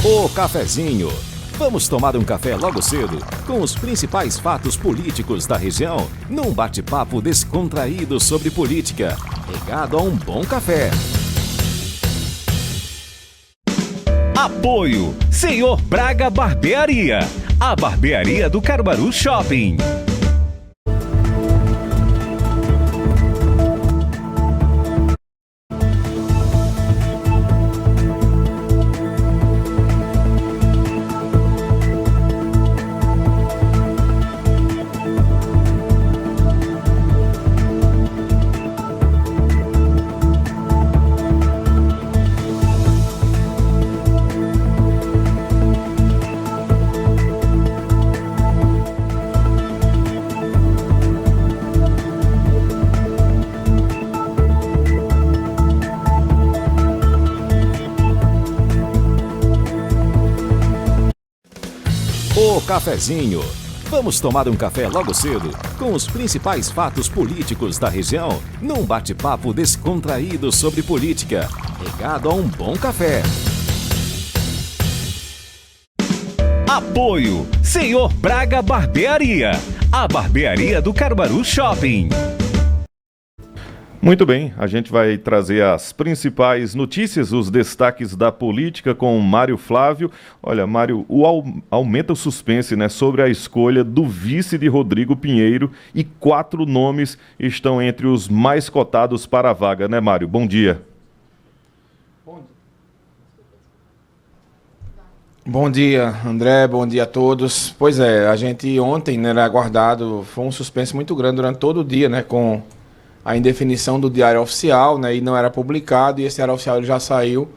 O Cafezinho. Vamos tomar um café logo cedo com os principais fatos políticos da região, num bate-papo descontraído sobre política, regado a um bom café. Apoio Senhor Braga Barbearia, a barbearia do Caruaru Shopping. O Cafezinho. Vamos tomar um café logo cedo com os principais fatos políticos da região, num bate-papo descontraído sobre política, regado a um bom café. Apoio Senhor Braga Barbearia, a barbearia do Caruaru Shopping. Muito bem, a gente vai trazer as principais notícias, os destaques da política com o Mário Flávio. Olha, Mário, aumenta o suspense, né, sobre a escolha do vice de Rodrigo Pinheiro e 4 nomes estão entre os mais cotados para a vaga, né, Mário? Bom dia. Bom dia, André, bom dia a todos. Pois é, a gente ontem, né, era aguardado, foi um suspense muito grande durante todo o dia, né, com a indefinição do Diário Oficial, né, e não era publicado, e esse Diário Oficial já saiu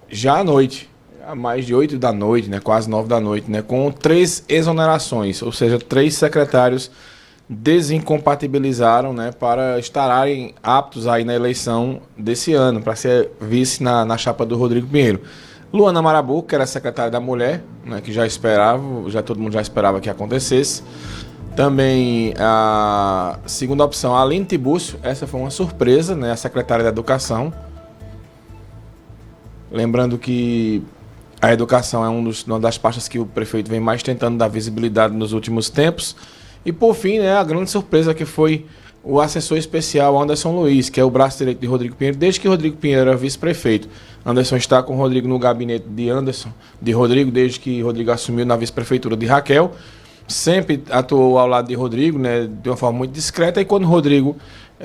já à noite, a mais de 8 da noite, né, quase 9 da noite, né, com 3 exonerações, ou seja, 3 secretários desincompatibilizaram, né, para estarem aptos aí na eleição desse ano, para ser vice na chapa do Rodrigo Pinheiro. Luana Marabu, que era secretária da Mulher, né, que já todo mundo já esperava que acontecesse. Também a segunda opção, a Aline Tibúrcio, essa foi uma surpresa, né, a secretária da Educação. Lembrando que a educação é uma das pastas que o prefeito vem mais tentando dar visibilidade nos últimos tempos. E por fim, né, a grande surpresa que foi o assessor especial Anderson Luiz, que é o braço direito de Rodrigo Pinheiro, desde que Rodrigo Pinheiro era vice-prefeito. Anderson está com o Rodrigo no gabinete de Rodrigo, desde que Rodrigo assumiu na vice-prefeitura de Raquel. Sempre atuou ao lado de Rodrigo, né, de uma forma muito discreta, e quando Rodrigo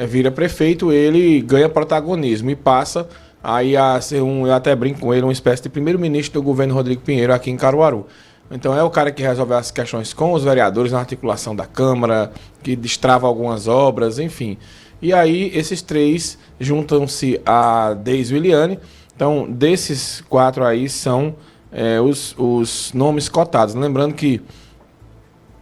vira prefeito, ele ganha protagonismo e passa aí a ser eu até brinco com ele, uma espécie de primeiro-ministro do governo Rodrigo Pinheiro aqui em Caruaru. Então é o cara que resolve as questões com os vereadores na articulação da Câmara, que destrava algumas obras, enfim. E aí esses 3 juntam-se a Deise Williane. Então desses 4 aí são os nomes cotados. Lembrando que,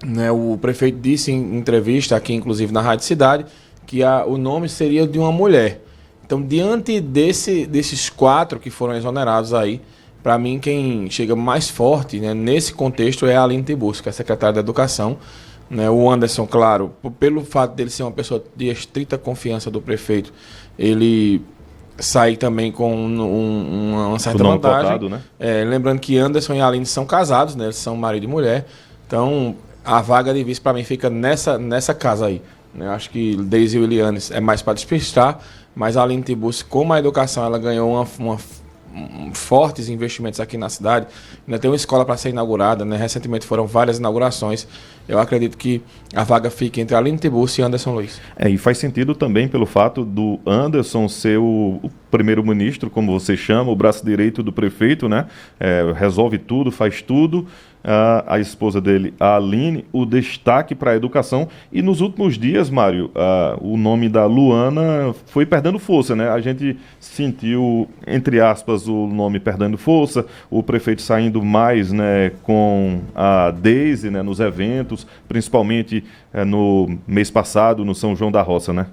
né, o prefeito disse em entrevista aqui, inclusive na Rádio Cidade, que o nome seria de uma mulher. Então, diante desses 4 que foram exonerados aí, para mim, quem chega mais forte, né, nesse contexto é a Aline Tibúrcio, que é a secretária da Educação. Né, o Anderson, claro, pelo fato dele ser uma pessoa de estrita confiança do prefeito, ele sai também com uma certa vantagem. Cotado, né? Lembrando que Anderson e Aline são casados, né, eles são marido e mulher. Então, a vaga de vice, para mim, fica nessa casa aí. Eu acho que Deise Williane é mais para despistar, mas a Aline Tibúrcio, como a educação, ela ganhou fortes investimentos aqui na cidade, ainda tem uma escola para ser inaugurada, né? Recentemente foram várias inaugurações. Eu acredito que a vaga fique entre a Aline Tibúrcio e Anderson Luiz. E faz sentido também pelo fato do Anderson ser o primeiro-ministro, como você chama, o braço direito do prefeito, né? Resolve tudo, faz tudo. A esposa dele, a Aline, o destaque para a educação. E nos últimos dias, Mário, o nome da Luana foi perdendo força, né? A gente sentiu, entre aspas, o nome perdendo força, o prefeito saindo mais, né, com a Deise, né, nos eventos, principalmente no mês passado, no São João da Roça, né?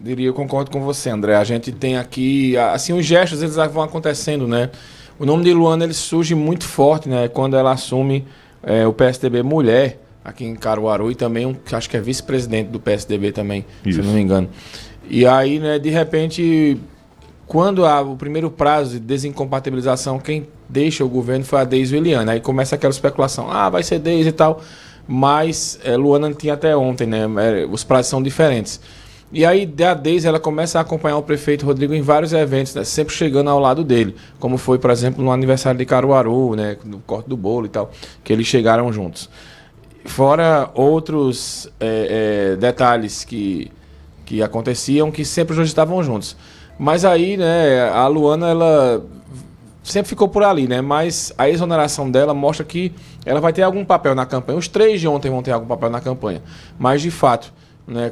Eu concordo com você, André. A gente tem aqui, assim, os gestos, eles vão acontecendo, né? O nome de Luana, ele surge muito forte, né, quando ela assume o PSDB Mulher, aqui em Caruaru, e também acho que é vice-presidente do PSDB também, Isso. Se eu não me engano. E aí, né, de repente, quando o primeiro prazo de desincompatibilização, quem deixa o governo foi a Deise e Eliane. Aí começa aquela especulação, vai ser Deise e tal, mas Luana tinha até ontem, né? Os prazos são diferentes. E aí a Deise, ela começa a acompanhar o prefeito Rodrigo em vários eventos, né? Sempre chegando ao lado dele, como foi, por exemplo, no aniversário de Caruaru, né? No corte do bolo e tal, que eles chegaram juntos. Fora outros detalhes que aconteciam, que sempre os dois estavam juntos. Mas aí, né, a Luana, ela sempre ficou por ali, né? Mas a exoneração dela mostra que ela vai ter algum papel na campanha. Os 3 de ontem vão ter algum papel na campanha. Mas, de fato, né,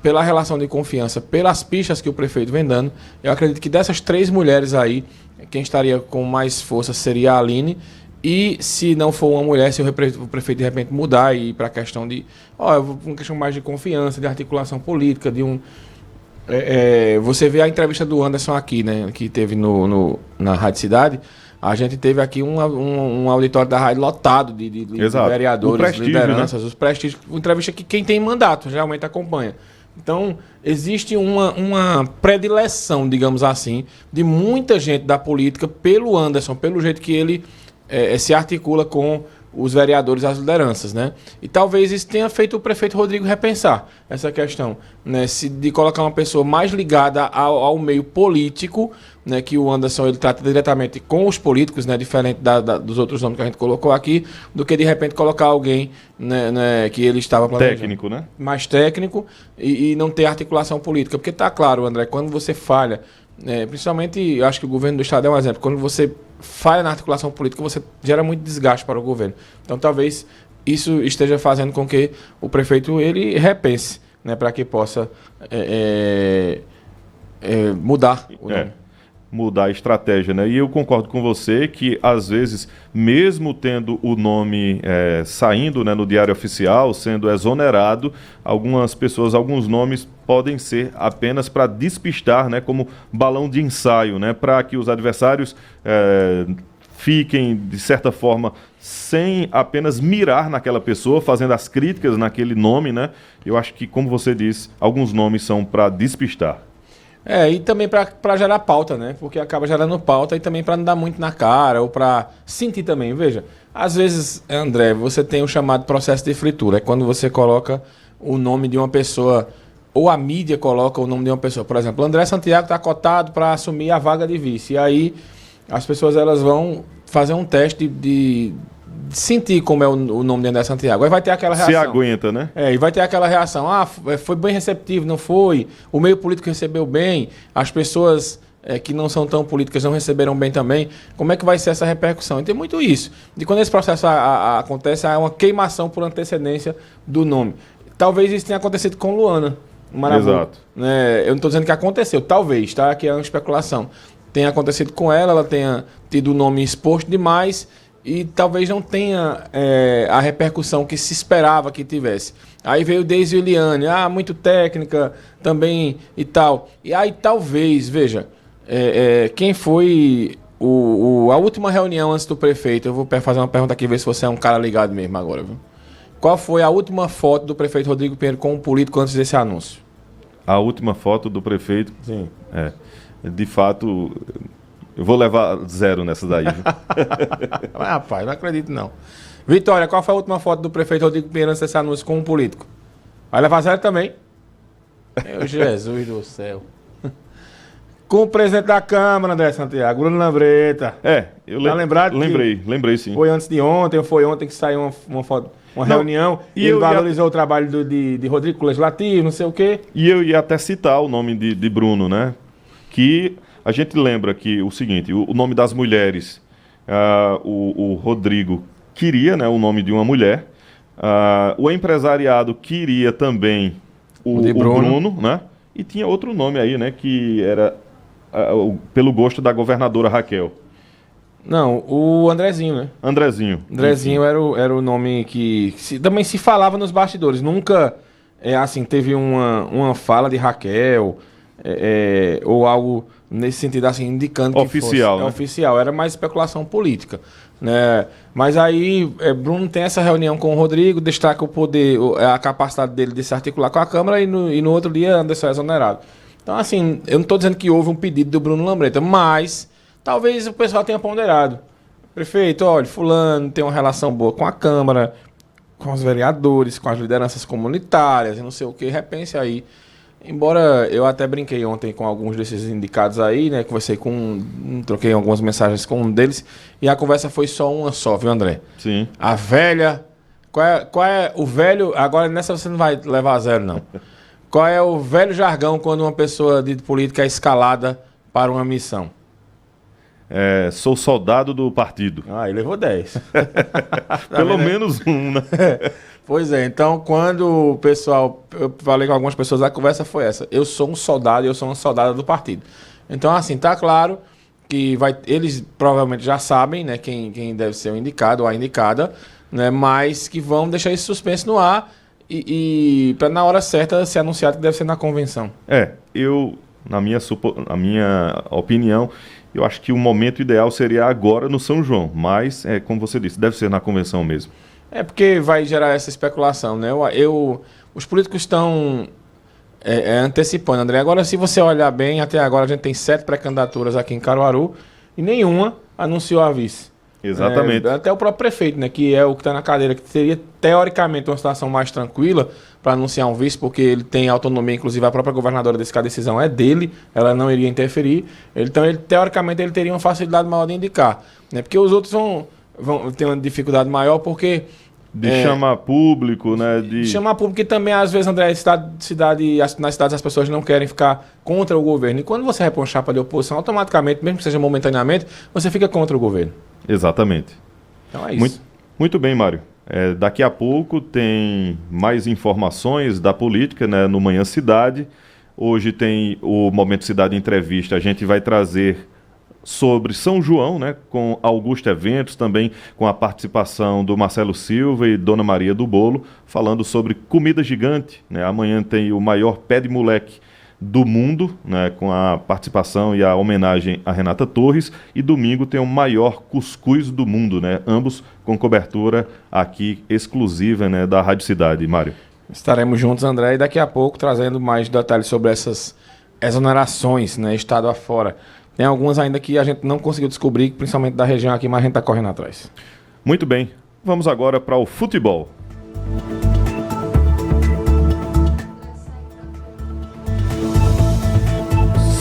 pela relação de confiança, pelas pistas que o prefeito vem dando, eu acredito que dessas 3 mulheres aí, quem estaria com mais força seria a Aline. E se não for uma mulher, se o prefeito de repente mudar e ir para a questão de... uma questão mais de confiança, de articulação política, de um... você vê a entrevista do Anderson aqui, né, que teve na Rádio Cidade. A gente teve aqui um auditório da rádio lotado de vereadores, lideranças, né? Os prestígios. Uma entrevista que quem tem mandato geralmente acompanha. Então, existe uma predileção, digamos assim, de muita gente da política pelo Anderson, pelo jeito que ele se articula com os vereadores, as lideranças, né? E talvez isso tenha feito o prefeito Rodrigo repensar essa questão, né? De colocar uma pessoa mais ligada ao meio político, né? Que o Anderson, ele trata diretamente com os políticos, né? Diferente dos outros nomes que a gente colocou aqui, do que de repente colocar alguém, né? Que ele estava planejando. Técnico, né? Mais técnico e não ter articulação política. Porque tá claro, André, quando você falha, principalmente, eu acho que o governo do estado é um exemplo, quando você falha na articulação política, você gera muito desgaste para o governo. Então, talvez isso esteja fazendo com que o prefeito ele repense, né, para que possa mudar o nome. Mudar a estratégia, né? E eu concordo com você que, às vezes, mesmo tendo o nome saindo, né, no Diário Oficial, sendo exonerado, algumas pessoas, alguns nomes podem ser apenas para despistar, né, como balão de ensaio, né, para que os adversários fiquem, de certa forma, sem apenas mirar naquela pessoa, fazendo as críticas naquele nome, né? Eu acho que, como você disse, alguns nomes são para despistar. E também para gerar pauta, né? Porque acaba gerando pauta e também para não dar muito na cara ou para sentir também. Veja, às vezes, André, você tem o chamado processo de fritura. É quando você coloca o nome de uma pessoa, ou a mídia coloca o nome de uma pessoa. Por exemplo, André Santiago está cotado para assumir a vaga de vice. E aí as pessoas elas vão fazer um teste de sentir como é o nome de André Santiago. Aí vai ter aquela reação. Se aguenta, né? E vai ter aquela reação. Foi bem receptivo, não foi? O meio político recebeu bem, as pessoas que não são tão políticas não receberam bem também. Como é que vai ser essa repercussão? E tem muito isso. E quando esse processo acontece, há uma queimação por antecedência do nome. Talvez isso tenha acontecido com Luana Marabu. Exato. Eu não estou dizendo que aconteceu, talvez, tá? Aqui é uma especulação. Tenha acontecido com ela tenha tido o nome exposto demais e talvez não tenha a repercussão que se esperava que tivesse. Aí veio Deise e Eliane, muito técnica também e tal. E aí talvez, veja, quem foi a última reunião antes do prefeito? Eu vou fazer uma pergunta aqui, ver se você é um cara ligado mesmo agora, viu? Qual foi a última foto do prefeito Rodrigo Pinheiro com um político antes desse anúncio? A última foto do prefeito? Sim. De fato, eu vou levar 0 nessa daí. Mas, rapaz, não acredito não. Vitória, qual foi a última foto do prefeito Rodrigo Pinheiro antes desse anúncio com um político? Vai levar 0 também? Meu Jesus do céu. Com o presidente da Câmara, André Santiago, Bruno Lambreta. Eu lembrado? Lembrei sim. Foi antes de ontem, ou foi ontem que saiu uma foto, uma reunião, e ele valorizou o trabalho de Rodrigo com o Legislativo, não sei o quê. E eu ia até citar o nome de Bruno, né? Que a gente lembra que o seguinte, o nome das mulheres, o Rodrigo queria, né, o nome de uma mulher, o empresariado queria também o Bruno, né? E tinha outro nome aí, né, que era pelo gosto da governadora Raquel. Não, o Andrezinho, né? Andrezinho era o nome que também se falava nos bastidores. Nunca, assim, teve uma fala de Raquel, ou algo nesse sentido, assim, indicando que oficial, fosse. Né? Oficial, era mais especulação política, né? Mas aí, Bruno tem essa reunião com o Rodrigo, destaca o poder, a capacidade dele de se articular com a Câmara, e no outro dia Anderson é exonerado. Então, assim, eu não estou dizendo que houve um pedido do Bruno Lambreta, mas talvez o pessoal tenha ponderado. Prefeito, olha, fulano tem uma relação boa com a Câmara, com os vereadores, com as lideranças comunitárias e não sei o que, repense aí. Embora eu até brinquei ontem com alguns desses indicados aí, né? Troquei algumas mensagens com um deles e a conversa foi só uma só, viu, André? Sim. A velha... Qual é o velho... Agora nessa você não vai levar a zero, não. Qual é o velho jargão quando uma pessoa de política é escalada para uma missão? Sou soldado do partido. Ah, ele levou 10. Pelo menos um, né? Pois é, então quando o pessoal... Eu falei com algumas pessoas, a conversa foi essa. Eu sou um soldado e eu sou uma soldada do partido. Então, assim, tá claro que eles provavelmente já sabem, né, quem deve ser o indicado ou a indicada, né, mas que vão deixar esse suspense no ar e para na hora certa ser anunciado que deve ser na convenção. Na minha opinião, eu acho que o momento ideal seria agora no São João, mas, como você disse, deve ser na convenção mesmo. Porque vai gerar essa especulação, né? Os políticos estão antecipando, André. Agora, se você olhar bem, até agora a gente tem 7 pré-candidaturas aqui em Caruaru e nenhuma anunciou a vice. Exatamente. Até o próprio prefeito, né? Que é o que está na cadeira, que seria teoricamente uma situação mais tranquila para anunciar um vice, porque ele tem autonomia, inclusive a própria governadora disse que a decisão é dele, ela não iria interferir. Então, teoricamente, ele teria uma facilidade maior de indicar, né? Porque os outros vão ter uma dificuldade maior, porque... chamar público, né? De chamar público, e também, às vezes, André, nas cidades as pessoas não querem ficar contra o governo. E quando você repõe uma chapa de oposição, automaticamente, mesmo que seja momentaneamente, você fica contra o governo. Exatamente. Então é isso. Muito bem, Mário. Daqui a pouco tem mais informações da política, né, no Manhã Cidade. Hoje tem o Momento Cidade Entrevista. A gente vai trazer sobre São João, né, com Augusto Eventos, também com a participação do Marcelo Silva e Dona Maria do Bolo, falando sobre comida gigante, né? Amanhã tem o maior pé de moleque do mundo, né, com a participação e a homenagem a Renata Torres, e domingo tem o maior cuscuz do mundo, né? Ambos com cobertura aqui exclusiva, né, da Rádio Cidade. Mário. Estaremos juntos, André, e daqui a pouco trazendo mais detalhes sobre essas exonerações, né, estado afora. Tem algumas ainda que a gente não conseguiu descobrir, principalmente da região aqui, mas a gente está correndo atrás. Muito bem. Vamos agora para o futebol.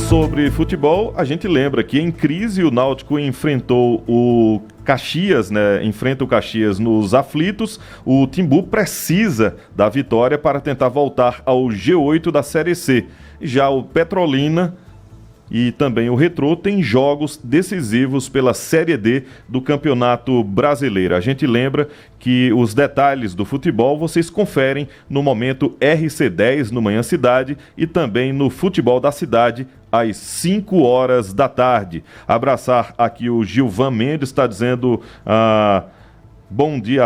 Sobre futebol, a gente lembra que em crise o Náutico enfrentou o Caxias, né? Enfrenta o Caxias nos aflitos. O Timbu precisa da vitória para tentar voltar ao G8 da Série C. Já o Petrolina e também o Retrô tem jogos decisivos pela Série D do Campeonato Brasileiro. A gente lembra que os detalhes do futebol vocês conferem no Momento RC10 no Manhã Cidade e também no Futebol da Cidade às 5 horas da tarde. Abraçar aqui o Gilvan Mendes, está dizendo... Bom dia